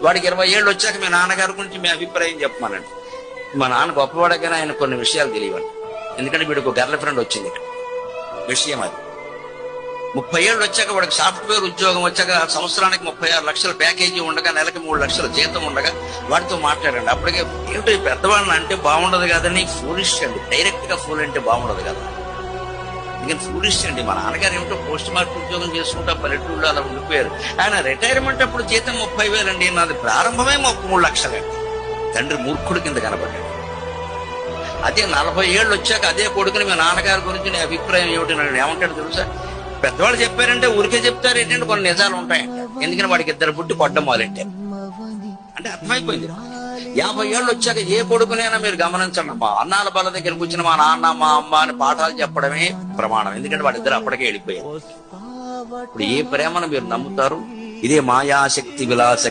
వాడికి 20 ఏళ్ళు వచ్చాక మీ నాన్నగారి గురించి మీ అభిప్రాయం చెప్పమానండి. మా నాన్న గొప్పవాడగానే ఆయన కొన్ని విషయాలు తెలియవండి. ఎందుకంటే వీడికి ఒక గర్ల్ ఫ్రెండ్ వచ్చింది. విషయం అది 30 ఏళ్ళు వచ్చాక వాడికి సాఫ్ట్వేర్ ఉద్యోగం వచ్చాక సంవత్సరానికి 36 లక్షల ప్యాకేజీ ఉండగా నెలకి 3 లక్షల జీతం ఉండగా వాడితో మాట్లాడండి. అప్పటికే ఏమిటో ఈ పెద్దవాళ్ళని అంటే బాగుండదు కదని ఫూలిష్ అండి. డైరెక్ట్ గా ఫూల్ అంటే బాగుండదు కదా, ఇంకా ఫూలిష్ అండి. మా నాన్నగారు ఏమిటో పోస్ట్ మార్క్ ఉద్యోగం చేసుకుంటా పల్లెటూళ్ళు అలా ఉండిపోయారు. ఆయన రిటైర్మెంట్ అప్పుడు జీతం 30,000 అండి. నాది ప్రారంభమే 3 లక్షలండి. తండ్రి మూర్ఖుడు కింద కనబడ్డాడు. అదే 40 ఏళ్ళు వచ్చాక అదే కొడుకుని మీ నాన్నగారి గురించి నీ అభిప్రాయం ఏమిటి నన్ను ఏమంటాడు తెలుసా? పెద్దవాళ్ళు చెప్పారంటే ఊరికే చెప్తారు ఏంటంటే కొన్ని నిజాలు ఉంటాయంట. ఎందుకని వాడికి 2 పుట్టి కొట్టడం మొదలెట్టారు అంటే అర్థమైపోయింది. 50 ఏళ్ళు వచ్చాక ఏ కొడుకునైనా మీరు గమనించండి, మా అన్నాల బల దగ్గర కూర్చుని మా నాన్న మా అమ్మ అని పాఠాలు చెప్పడమే ప్రమాణం. ఎందుకంటే వాడిద్దరు అప్పటికే వెళ్ళిపోయారు. ఇప్పుడు ఏ ప్రేమను మీరు నమ్ముతారు? ఇదే మాయాశక్తి విలాస